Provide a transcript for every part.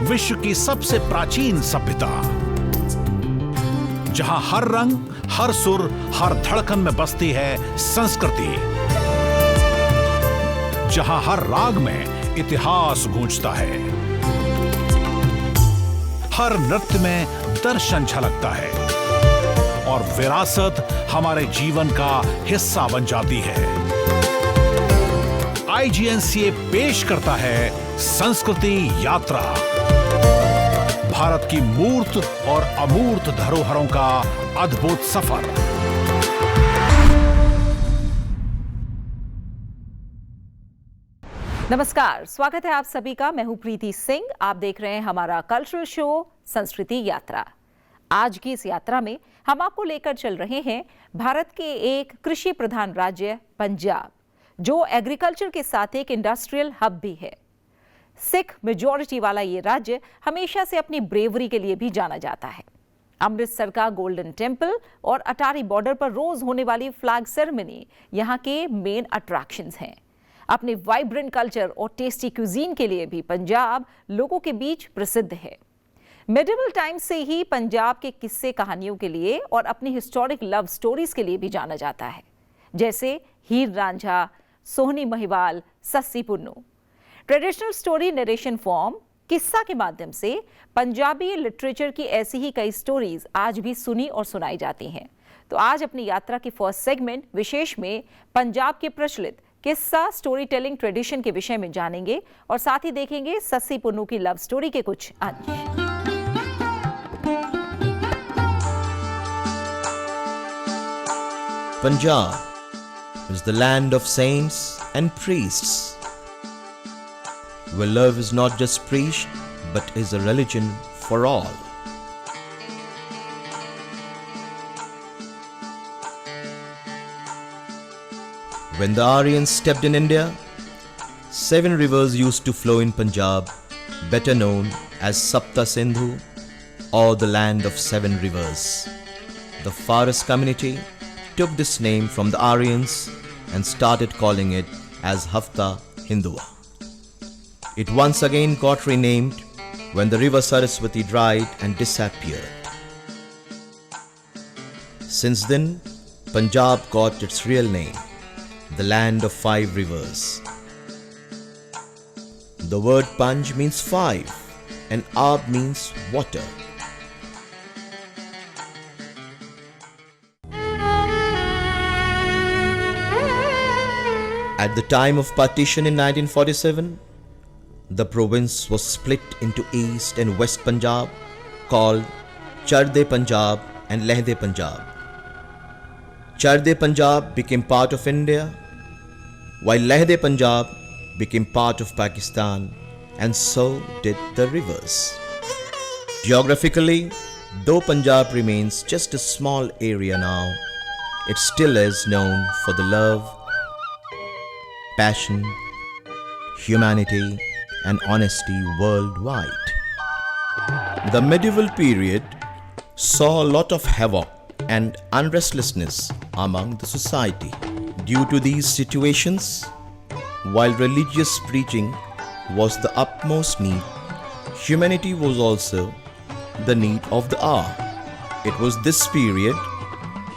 विश्व की सबसे प्राचीन सभ्यता, जहां हर रंग, हर सुर, हर धड़कन में बसती है संस्कृति, जहां हर राग में इतिहास गूंजता है, हर नृत्य में दर्शन झलकता है और विरासत हमारे जीवन का हिस्सा बन जाती है। IGNCA पेश करता है संस्कृति यात्रा, भारत की मूर्त और अमूर्त धरोहरों का अद्भुत सफर। नमस्कार, स्वागत है आप सभी का। मैं हूं प्रीति सिंह। आप देख रहे हैं हमारा कल्चरल शो संस्कृति यात्रा। आज की इस यात्रा में हम आपको लेकर चल रहे हैं भारत के एक कृषि प्रधान राज्य पंजाब, जो एग्रीकल्चर के साथ एक इंडस्ट्रियल हब भी है। सिख मेजॉरिटी वाला ये राज्य हमेशा से अपनी ब्रेवरी के लिए भी जाना जाता है। अमृतसर का गोल्डन टेम्पल और अटारी बॉर्डर पर रोज होने वाली फ्लैग सेरेमनी यहाँ के मेन अट्रैक्शंस हैं। अपने वाइब्रेंट कल्चर और टेस्टी क्यूजीन के लिए भी पंजाब लोगों के बीच प्रसिद्ध है। मिडिवल टाइम से ही पंजाब के किस्से कहानियों के लिए और अपनी हिस्टोरिक लव स्टोरीज के लिए भी जाना जाता है, जैसे Heer Ranjha, Sohni Mahiwal, Sassi Punnu. Traditional story narration form किस्सा के माध्यम से पंजाबी लिटरेचर की ऐसी ही कई स्टोरीज आज भी सुनी और सुनाई जाती हैं। तो आज अपनी यात्रा की फर्स्ट सेगमेंट विशेष में पंजाब के प्रचलित किस्सा स्टोरी टेलिंग ट्रेडिशन के विषय में जानेंगे और साथ ही देखेंगे सस्सी पुन्नू की लव स्टोरी के कुछ अंश। Punjab is the land of saints and priests, where love is not just preached but is a religion for all. When the Aryans stepped in India, 7 rivers used to flow in Punjab, better known as Sapta Sindhu or the land of 7 rivers. The Faras community took this name from the Aryans and started calling it as Hafta Hindua. It once again got renamed when the river Saraswati dried and disappeared. Since then, Punjab got its real name, the land of 5 rivers. The word Panj means 5 and Aab means water. At the time of partition in 1947, the province was split into East and West Punjab, called Charde Punjab and Lehde Punjab. Charde Punjab became part of India, while Lehde Punjab became part of Pakistan, and so did the rivers. Geographically, though Punjab remains just a small area now, it still is known for the love, passion, humanity, and honesty worldwide. The medieval period saw a lot of havoc and unrestlessness among the society. Due to these situations, while religious preaching was the utmost need, humanity was also the need of the hour. It was this period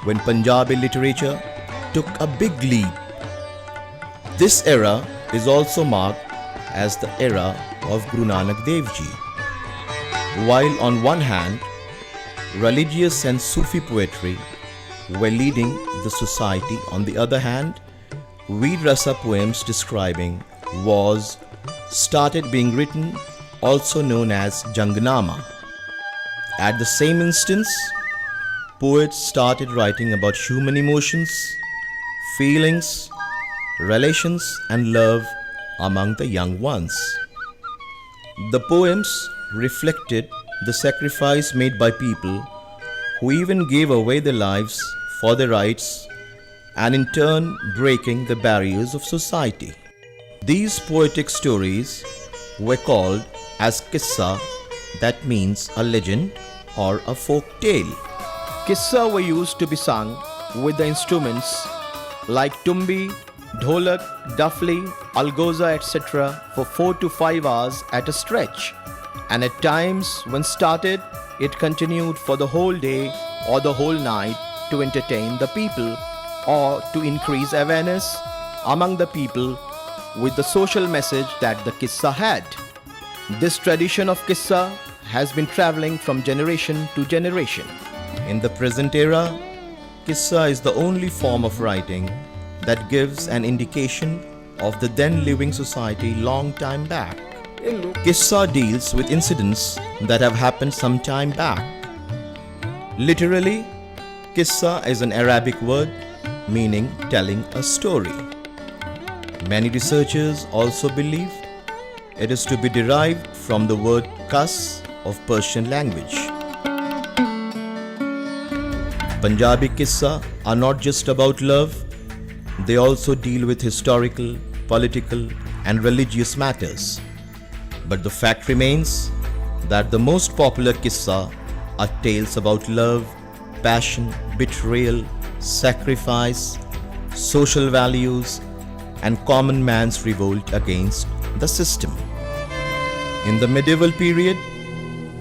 when Punjabi literature took a big leap. This era is also marked as the era of Guru Nanak Dev Ji. While on one hand, religious and Sufi poetry were leading the society, on the other hand, Veer Rasa poems describing wars started being written, also known as Jangnama. At the same instance, poets started writing about human emotions, feelings, relations and love among the young ones. The poems reflected the sacrifice made by people who even gave away their lives for their rights and in turn breaking the barriers of society. These poetic stories were called as Kissa, that means a legend or a folk tale. Kissa were used to be sung with the instruments like tumbi, dholak, dafli, algoza, etc. for 4 to 5 hours at a stretch. and at times when started, it continued for the whole day or the whole night to entertain the people or to increase awareness among the people with the social message that the Qissa had. This tradition of Qissa has been traveling from generation to generation. In the present era, Qissa is the only form of writing that gives an indication of the then living society long time back. Qissa deals with incidents that have happened some time back. Literally, Qissa is an Arabic word meaning telling a story. Many researchers also believe it is to be derived from the word qas of Persian language. Punjabi Qissa are not just about love, they also deal with historical, political and religious matters. But the fact remains that the most popular Qissa are tales about love, passion, betrayal, sacrifice, social values and common man's revolt against the system. In the medieval period,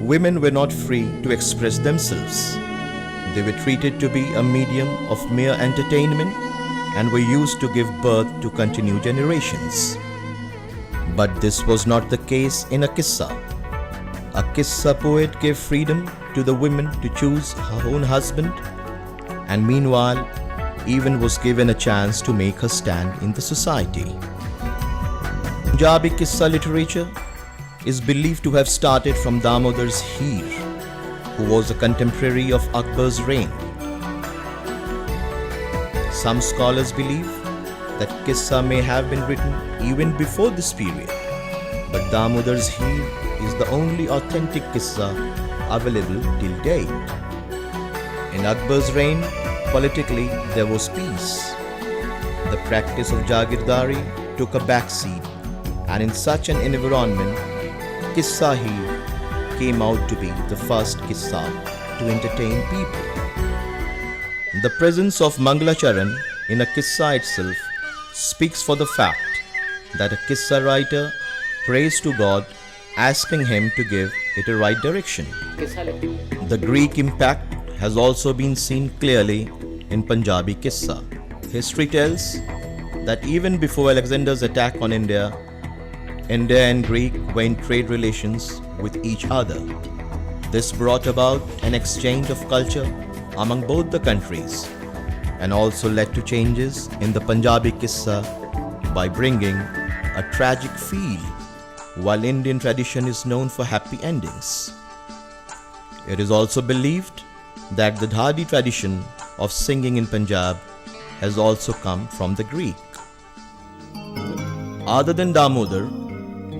women were not free to express themselves. They were treated to be a medium of mere entertainment and were used to give birth to continued generations. But this was not the case in a Qissa. A Qissa poet gave freedom to the women to choose her own husband, and meanwhile even was given a chance to make her stand in the society. Punjabi Qissa literature is believed to have started from Damodar's Heer, who was a contemporary of Akbar's reign. Some scholars believe that Qissa may have been written even before this period, but Damodar's Heer is the only authentic Qissa available till date. In Akbar's reign, politically there was peace. The practice of Jagirdari took a backseat, and in such an environment, Qissa Heer came out to be the first Qissa to entertain people. The presence of Mangalacharan in a Qissa itself speaks for the fact that a Qissa writer prays to God, asking him to give it a right direction. The Greek impact has also been seen clearly in Punjabi Qissa. History tells that even before Alexander's attack on India, India and Greek were in trade relations with each other. This brought about an exchange of culture among both the countries and also led to changes in the Punjabi Qissa by bringing a tragic feel, while Indian tradition is known for happy endings. It is also believed that the Dhadi tradition of singing in Punjab has also come from the Greek. Other than Damodar,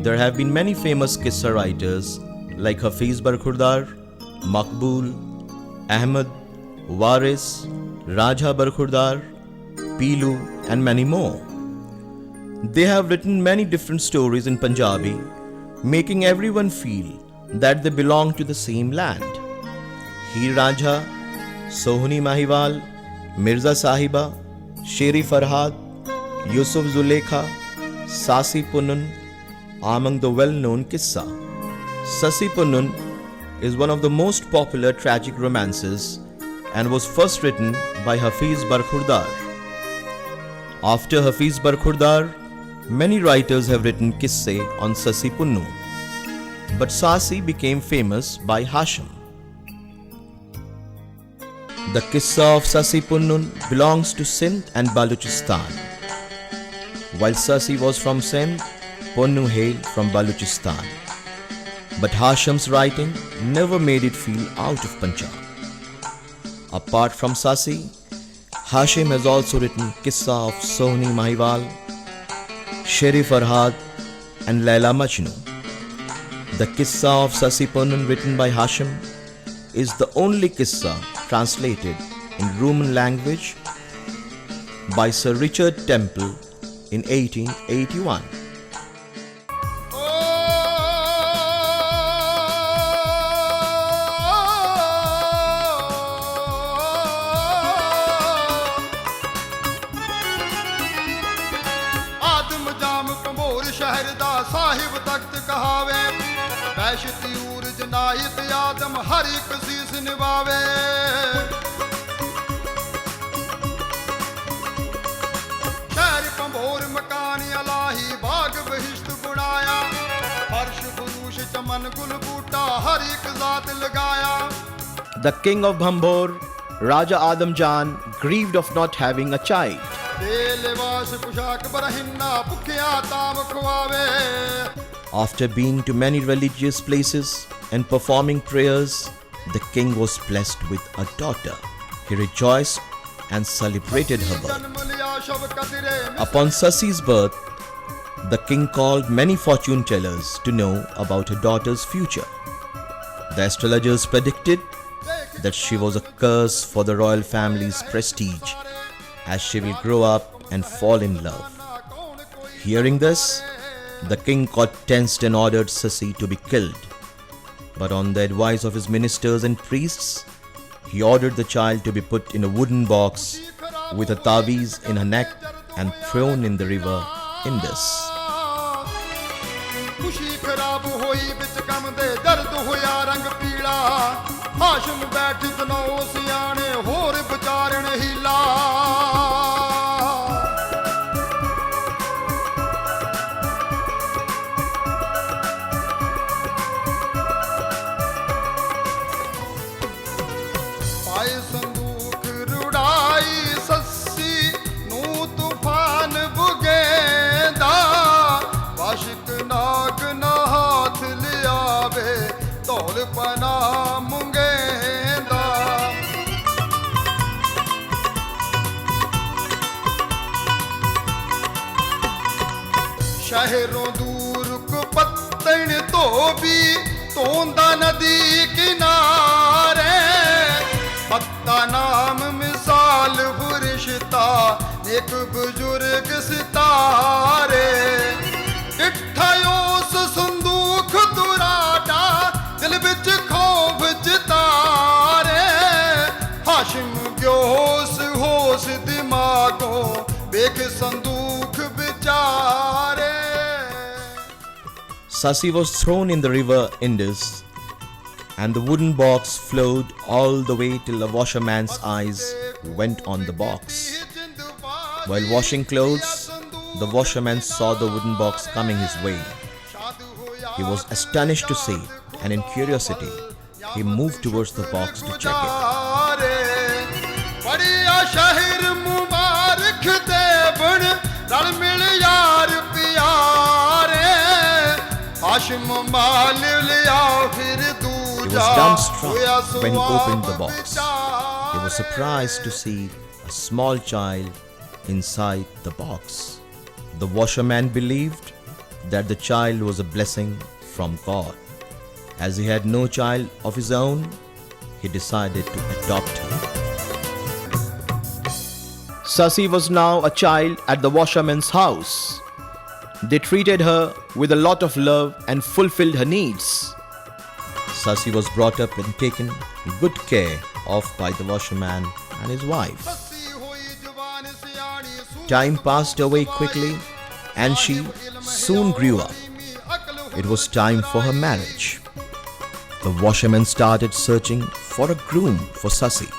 there have been many famous Qissa writers like Hafiz Barkhurdar, Maqbool, Ahmad, Waris, Raja Barkhurdar, Pilu and many more. They have written many different stories in Punjabi, making everyone feel that they belong to the same land. Heer Raja, Sohni Mahiwal, Mirza Sahiba, Sheri Farhad, Yusuf Zulekha, Sasi Punnun are among the well-known Qissa. Sasi Punnun is one of the most popular tragic romances and was first written by Hafiz Barkhurdar. After Hafiz Barkhurdar, many writers have written Qisse on Sasi Punnu, but Sasi became famous by Hashim. The Qissa of Sasi Punnun belongs to Sindh and Baluchistan. While Sasi was from Sindh, Punnu hailed from Baluchistan. But Hashim's writing never made it feel out of Punjab. Apart from Sasi, Hashim has also written Qissa of Sohni Mahiwal, Sheri Farhad and Laila Majnu. The Qissa of Sasi Punnun written by Hashim is the only Qissa translated in Roman language by Sir Richard Temple in 1881. ਆਦਮ ਜਾਮ ਕੰਬੋਰ ਸ਼ਹਿਰ ਦਾ ਸਾਹਿਬ ਤਖਤ ਕਹਾਵੇ ऐश तियूर जनायत आदम हर एक शीस निभावे शहर पंभोर मकान अलाही बाग बहिश्त बुनाया फर्श फरूश चमन गुल बूटा हर एक जात लगाया The king of Bhambor, Raja Adam Jan, grieved of not having a child. लिबास पोशाक बरहिन्ना भुखिया ताम खुआवे After being to many religious places and performing prayers, the king was blessed with a daughter. He rejoiced and celebrated her birth. जन्म लिया शब कदरे में Upon Sasi's birth, the king called many fortune tellers to know about her daughter's future. The astrologers predicted that she was a curse for the royal family's prestige, as she will grow up and fall in love. Hearing this, the king got tensed and ordered Sasi to be killed. But on the advice of his ministers and priests, he ordered the child to be put in a wooden box with a taweez in her neck and thrown in the river Indus. खुशी खराब होई बिच कम दे दर्द होया रंग पीला हाशम बैठ तनो सियाने होर विचारण हीला पाए संदूक रुड़ाई सस्सी नू तूफान बुगेंदा वाशिक नाग ना हाथ लियावे तौल पना मुंगेंदा शहरों दूर को पत्तन तो भी तोंदा नदी किनारे पत्ता नाम मिसाल बुरिश्ता एक बुजुर्ग सितारे इठायोस संदूक दुराटा दिल बिच खौफ चितारे हाशिम ग्योस होश दिमागो बेख संदूक बिचारे Sasi was thrown in the river Indus, and the wooden box flowed all the way till a washerman's eyes went on the box. While washing clothes, the washerman saw the wooden box coming his way. He was astonished to see it, and in curiosity, he moved towards the box to check it. बढ़िया शहर मुबारक दे बन रल मिल यार प्यारे हाशिम माल लिया फिर He was dumbstruck when he opened the box. He was surprised to see a small child inside the box. The washerman believed that the child was a blessing from God. As he had no child of his own, he decided to adopt her. Sasi was now a child at the washerman's house. They treated her with a lot of love and fulfilled her needs. Sasi was brought up and taken good care of by the washerman and his wife. Time passed away quickly and she soon grew up. It was time for her marriage. The washerman started searching for a groom for Sasi.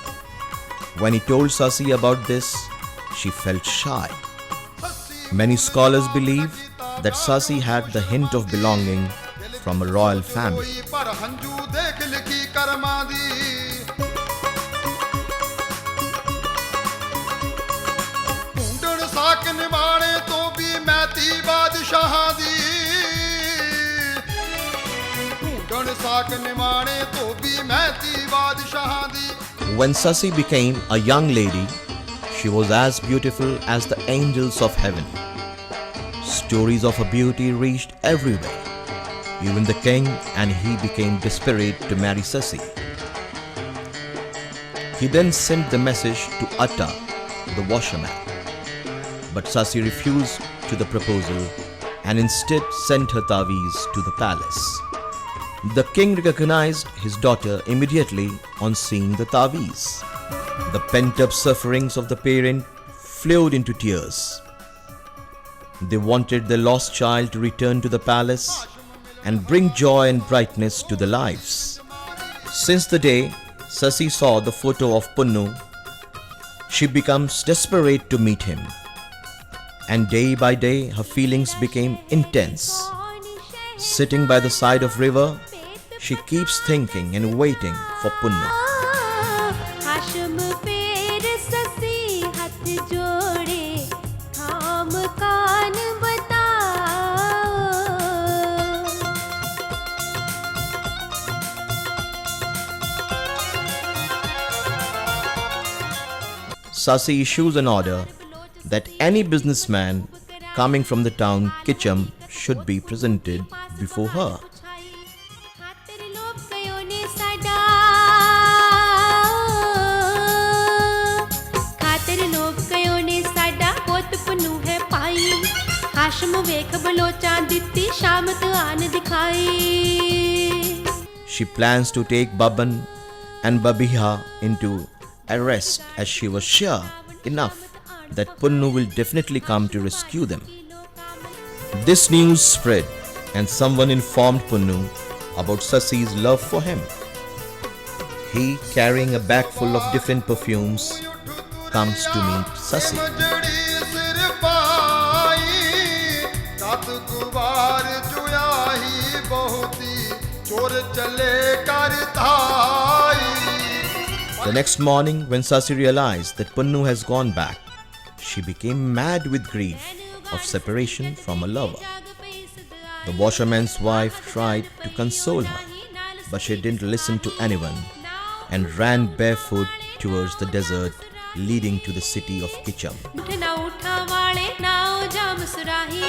When he told Sasi about this, she felt shy. Many scholars believe that Sasi had the hint of belonging from a royal family. पर हंजू देख लिखी कर्मा दी ढूंढण साक निवाणे तो भी मैती बादशाह दी ढूंढण साक निवाणे तो भी मैती बादशाह दी. When Sasi became a young lady, she was as beautiful as the angels of heaven. Stories of her beauty reached everywhere. Even the king and he became desperate to marry Sasi. He then sent the message to Atta, the washerman. But Sasi refused to the proposal and instead sent her taweez to the palace. The king recognized his daughter immediately on seeing the taweez. The pent-up sufferings of the parent flowed into tears. They wanted their lost child to return to the palace, and bring joy and brightness to their lives. Since the day Sasi saw the photo of Punnu, she becomes desperate to meet him. And day by day her feelings became intense. Sitting by the side of river, she keeps thinking and waiting for Punnu. Hashim पेर ससी हाथ जोड़े थाम कान बताओ Sasi issues an order that any businessman coming from the town Kicham should be presented before her. खातर लोग कयो ने साडा खातर लोग कयो ने साडा पोत पनु है पाई हाशम वेख बलोचा दित्ती शाम तो आन दिखाई She plans to take Baban and Babiha into arrest as she was sure enough that Punnu will definitely come to rescue them. This news spread and someone informed Punnu about Sasi's love for him. He, carrying a bag full of different perfumes, comes to meet Sasi. जड़ी सिर पाई रात गुबार जुयाही बहुती चोर चले कर धाई The next morning, when Sasi realized that Punnu has gone back, she became mad with grief of separation from her lover. The washerman's wife tried to console her, but she didn't listen to anyone and ran barefoot towards the desert leading to the city of Kicham. उठना उठा वाले नाव जाम सुराही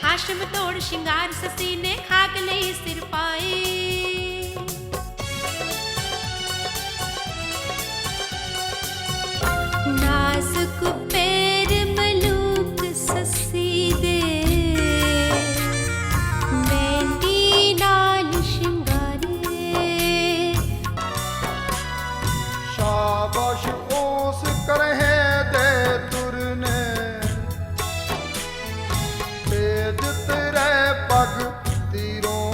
हाशम तोड़ शिंगार ससी ने खाक लई सिर पाई नाजुक पैर मलूक ससी दे मेहंदी नाल शिंगारे शाबाश ओस करहे दे तुरने तेज तेरे पग तीरों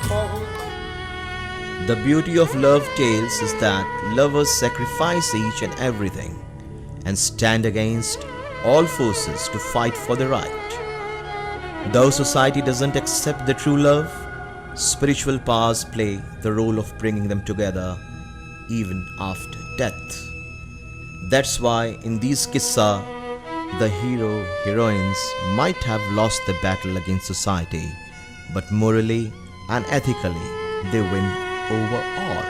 बहुत The beauty of love tales is that lovers sacrifice each and everything and stand against all forces to fight for the right. Though society doesn't accept the true love, spiritual powers play the role of bringing them together even after death. That's why in these kissa, the hero-heroines might have lost the battle against society, but morally and ethically they win over all.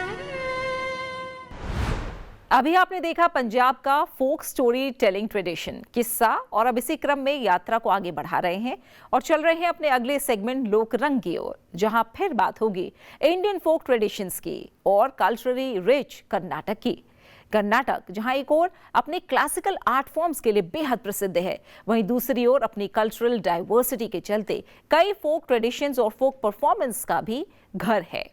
अभी आपने देखा पंजाब का फोक story telling tradition किस्सा और अब इसी क्रम में यात्रा को आगे बढ़ा रहे हैं और चल रहे हैं अपने अगले सेगमेंट लोक रंग की ओर जहां फिर बात होगी इंडियन फोक ट्रेडिशंस की और कल्चरली रिच कर्नाटक की। कर्नाटक जहां एक ओर अपने क्लासिकल आर्ट फॉर्म्स के लिए बेहद प्रसिद्ध है, वहीं दूसरी ओर अपनी कल्चरल डाइवर्सिटी के चलते कई फोक ट्रेडिशंस और फोक परफॉर्मेंस का भी घर है।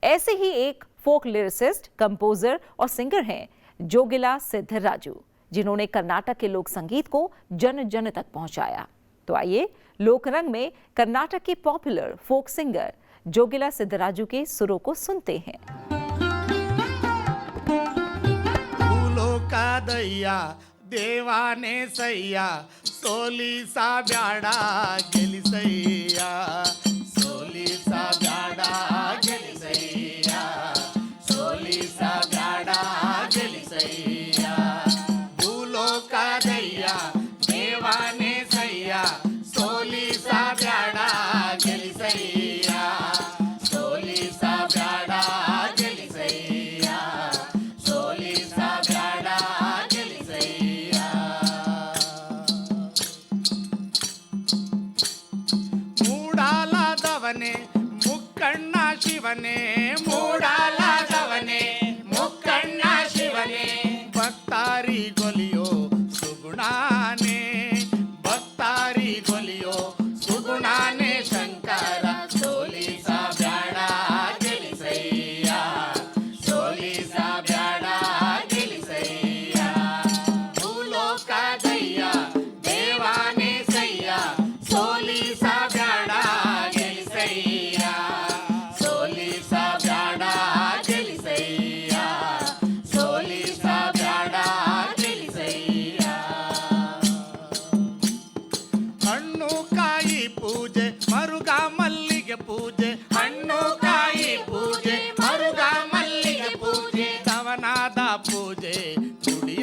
ऐसे ही एक फोक लिरिसिस्ट, कंपोजर और सिंगर हैं जोगिला सिद्धराजू, जिन्होंने कर्नाटक के लोक संगीत को जन जन तक पहुंचाया। तो आइए लोकरंग में कर्नाटक की पॉपुलर फोक सिंगर जोगिला सिद्धराजू के सुरों को सुनते हैं। फूलों का दैया देवाने सैया सोली सा ब्याडा गेली सैया सोली सा ब्याडा गेली सैया सोली सा ब्याडा गेली सैया फूलों का दैया देवाने सैया सोली सा ब्याडा गेली सैया सोली सा ब्याडा गेली सैया सोली सा ब्याडा गेली सैया ಮೂಡಾಲಾದವನೇ ಮುಕ್ಕಣ್ಣ ಶಿವನೇ ಮೂಡಾಲಾದವನೇ ಮುಕ್ಕಣ್ಣ ಶಿವನೇ ಭಕ್ತಾರಿ ಗೊಲಿಯೋ ಸುಗುಣಾನೇ ಭಕ್ತಾರಿ ಗೊಲಿಯೋ ಸುಗುಣಾನೇ ಶಂಕರ ಸೋಲಿ ಸಾ ಬ್ಯಾಡ ಗೆಲಿಸಯ್ಯ ಸೋಲಿ ಸಾ ಬ್ಯಾಡ ಗೆಲಿಸಯ್ಯ ಭೂಲೋಕ ದಯ್ಯ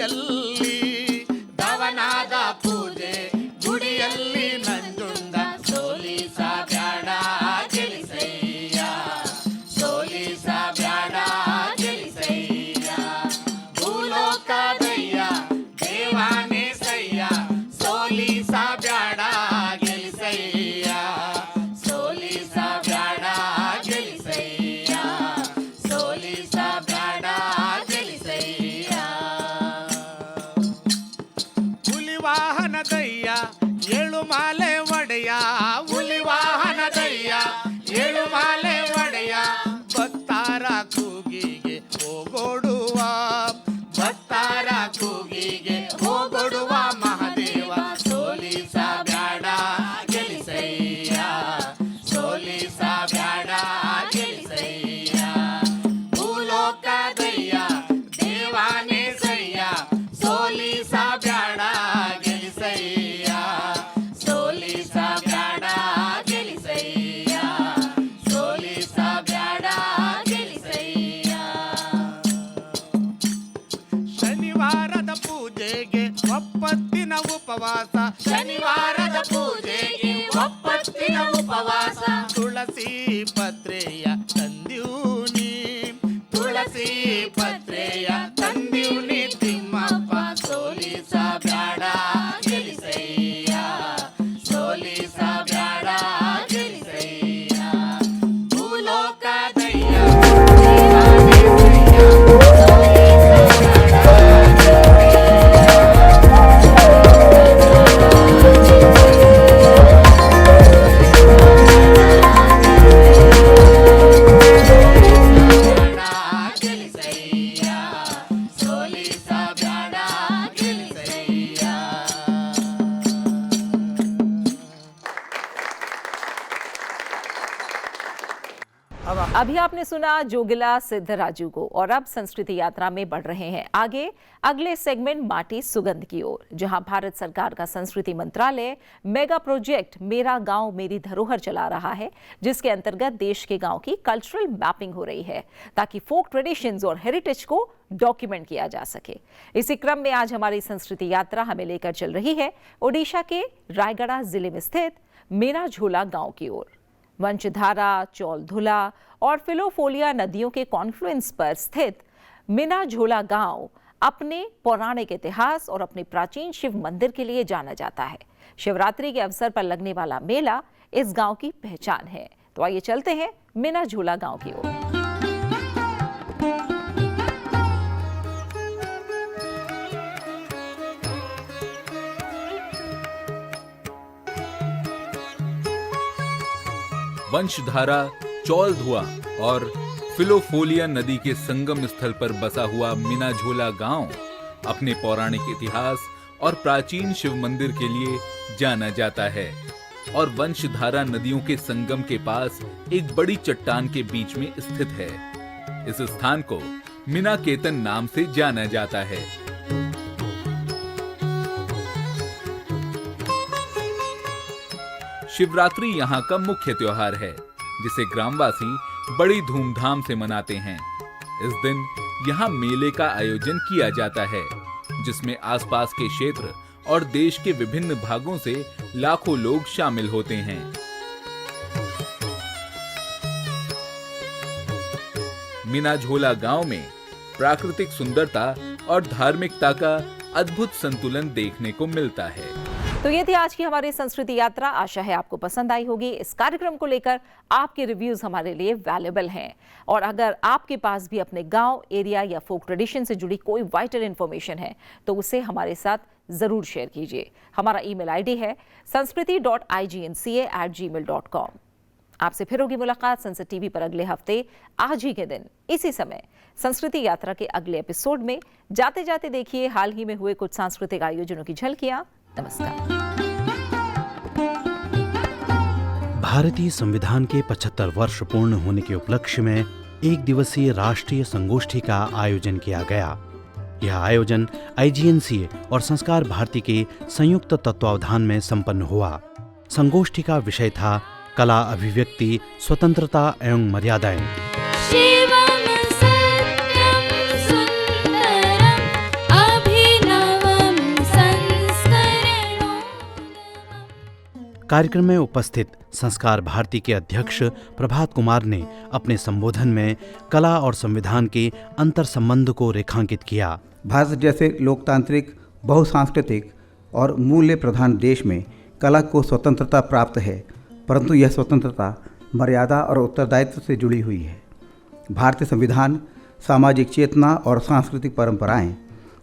ಗುಡಿಯಲ್ಲಿ ದವನಾದ ಪೂಜೆ ಗುಡಿಯಲ್ಲಿ ನಂಜುಂಡ ಸೋಲಿಸ ಬ್ಯಾಡ ಗೆಲಿಸಯ್ಯ ಸೋಲಿಸ ಬ್ಯಾಡ ಗೆಲಿಸಯ್ಯ ಭೂಲೋಕದಯ್ಯ ದೇವಾನೇ ಸಯ್ಯ ಸೋಲಿಸ ಬ್ಯಾಡ ಗೆಲಿಸಯ್ಯ ಸೋಲಿಸ ಬ್ಯಾಡ ಗೆಲಿಸಯ್ಯ ಸೋಲಿಸ ಬ್ಯಾಡ ಗೆಲಿಸಯ್ಯ ಹುಲಿವಾಹನದಯ್ಯ ಏಳು ಮಾಲೆ ಒಡೆಯ ಹುಲಿವಾಹನದಯ್ಯ ಏಳು ಮಾಲೆ ಒಡೆಯ ಭಕ್ತಾರ ಕೂಗಿಗೆ ಹೋಗೊಡುವ ಭಕ್ತಾರ ಕೂಗಿಗೆ ಹೋಗೊಡುವ ಮಹಾದೇವ ಸೋಲಿಸ ಬ್ಯಾಡ ಗೆಲಿಸಯ್ಯ ಸೋಲಿಸ ಬ್ಯಾಡ ಗೆಲಿಸಯ್ಯ ಭೂಲೋಕದಯ್ಯ ದೇವಾನೇ ಸಯ್ಯ ಸೋಲಿಸ ಬ್ಯಾಡ ಗೆಲಿಸಯ್ಯ ಸೋಲಿಸ ಬ್ಯಾಡ ಗೆಲಿಸಯ್ಯ ಸೋಲಿಸ ಬ್ಯಾಡ ಗೆಲಿಸಯ್ಯ ಶನಿವಾರದ ಪೂಜೆಗೆ ಒಪ್ಪತ್ತಿನ ಉಪವಾಸ ಶನಿವಾರದ ಪೂಜೆಗೆ ಒಪ್ಪತ್ತಿನ ಉಪವಾಸ ತುಳಸಿ ಪತ್ರೆಯ ತಂದೀವ್ನಿ ತುಳಸಿ ಪತ್ರೆಯ ತಂದೀವ್ನಿ ತಿಮ್ಮಪ್ಪ ಸೋಲಿಸ ಬ್ಯಾಡ ಗೆಲಿಸಯ್ಯ ಸೋಲಿಸ ಬ್ಯಾಡ ಗೆಲಿಸಯ್ಯ ಭೂಲೋಕದಯ್ಯ ದೇವಾನೇ ಸಯ್ಯ ಗೆಲಿಸಯ್ಯ ಸೋಲಿಸ ಬ್ಯಾಡ ಗೆಲಿಸಯ್ಯ अभी आपने सुना जोगिला सिद्धराजू को और अब संस्कृति यात्रा में बढ़ रहे हैं आगे अगले सेगमेंट माटी सुगंध की ओर, जहां भारत सरकार का संस्कृति मंत्रालय मेगा प्रोजेक्ट मेरा गांव मेरी धरोहर चला रहा है, जिसके अंतर्गत देश के गांव की कल्चरल मैपिंग हो रही है ताकि फोक ट्रेडिशंस और हेरिटेज को डॉक्यूमेंट किया जा सके। इसी क्रम में आज हमारी संस्कृति यात्रा हमें लेकर चल रही है ओडिशा के रायगढ़ जिले में स्थित मीनाझोला गांव की ओर। वंशधारा, चौलधुला और फिलोफोलिया नदियों के कॉन्फ्लुएंस पर स्थित मीनाझोला गांव अपने पौराणिक इतिहास और अपने प्राचीन शिव मंदिर के लिए जाना जाता है। शिवरात्रि के अवसर पर लगने वाला मेला इस गांव की पहचान है। तो आइए चलते हैं मीनाझोला गांव की ओर। वंशधारा, चौलधुआ और फिलोफोलिया नदी के संगम स्थल पर बसा हुआ मीनाझोला गांव अपने पौराणिक इतिहास और प्राचीन शिव मंदिर के लिए जाना जाता है और वंशधारा नदियों के संगम के पास एक बड़ी चट्टान के बीच में स्थित है। इस स्थान को मीनाकेतन नाम से जाना जाता है। शिवरात्रि यहाँ का मुख्य त्योहार है, जिसे ग्रामवासी बड़ी धूमधाम से मनाते हैं। इस दिन यहाँ मेले का आयोजन किया जाता है, जिसमें आसपास के क्षेत्र और देश के विभिन्न भागों से लाखों लोग शामिल होते हैं। मीनाझोला गांव में प्राकृतिक सुंदरता और धार्मिकता का अद्भुत संतुलन देखने को मिलता है। तो ये थी आज की हमारी संस्कृति यात्रा। आशा है आपको पसंद आई होगी। इस कार्यक्रम को लेकर आपके रिव्यूज हमारे लिए वैल्यूएबल हैं और अगर आपके पास भी अपने गांव, एरिया या फोक ट्रेडिशन से जुड़ी कोई वाइटल इंफॉर्मेशन है तो उसे हमारे साथ जरूर शेयर कीजिए। हमारा ईमेल आईडी है sanskriti.ignca@gmail.com। आपसे फिर होगी मुलाकात संसद टीवी पर अगले हफ्ते आज ही के दिन इसी समय संस्कृति यात्रा के अगले एपिसोड में। जाते जाते देखिए हाल ही में हुए कुछ सांस्कृतिक आयोजनों की झलकियां। नमस्कार। भारतीय संविधान के 75 वर्ष पूर्ण होने के उपलक्ष्य में एक दिवसीय राष्ट्रीय संगोष्ठी का आयोजन किया गया। यह आयोजन IGNCA और संस्कार भारती के संयुक्त तत्वावधान में संपन्न हुआ। संगोष्ठी का विषय था कला, अभिव्यक्ति, स्वतंत्रता एवं मर्यादाएं। शिवम सत्यम सुंदरम अभिनव कार्यक्रम में उपस्थित संस्कार भारती के अध्यक्ष प्रभात कुमार ने अपने संबोधन में कला और संविधान के अंतर संबंध को रेखांकित किया। भारत जैसे लोकतांत्रिक, बहुसांस्कृतिक और मूल्य प्रधान देश में कला को स्वतंत्रता प्राप्त है, परंतु यह स्वतंत्रता मर्यादा और उत्तरदायित्व से जुड़ी हुई है। भारतीय संविधान, सामाजिक चेतना और सांस्कृतिक परंपराएं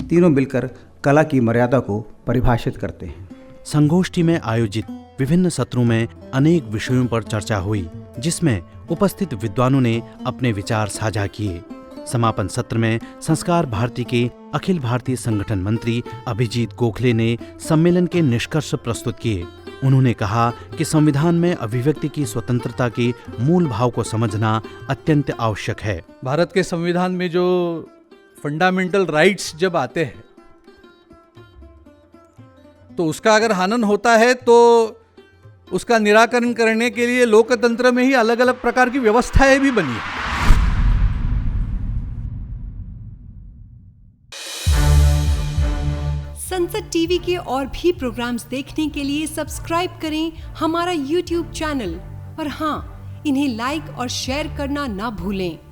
तीनों मिलकर कला की मर्यादा को परिभाषित करते हैं। संगोष्ठी में आयोजित विभिन्न सत्रों में अनेक विषयों पर चर्चा हुई, जिसमें उपस्थित विद्वानों ने अपने विचार साझा किए। समापन सत्र में संस्कार भारती के अखिल भारतीय संगठन मंत्री अभिजीत गोखले ने सम्मेलन के निष्कर्ष प्रस्तुत किए। उन्होंने कहा कि संविधान में अभिव्यक्ति की स्वतंत्रता के मूल भाव को समझना अत्यंत आवश्यक है। भारत के संविधान में जो फंडामेंटल राइट्स जब आते हैं तो उसका अगर हनन होता है तो उसका निराकरण करने के लिए लोकतंत्र में ही अलग अलग प्रकार की व्यवस्थाएं भी बनी है। संसद टीवी के और भी प्रोग्राम्स देखने के लिए सब्सक्राइब करें हमारा YouTube चैनल और हाँ, इन्हें लाइक और शेयर करना ना भूलें।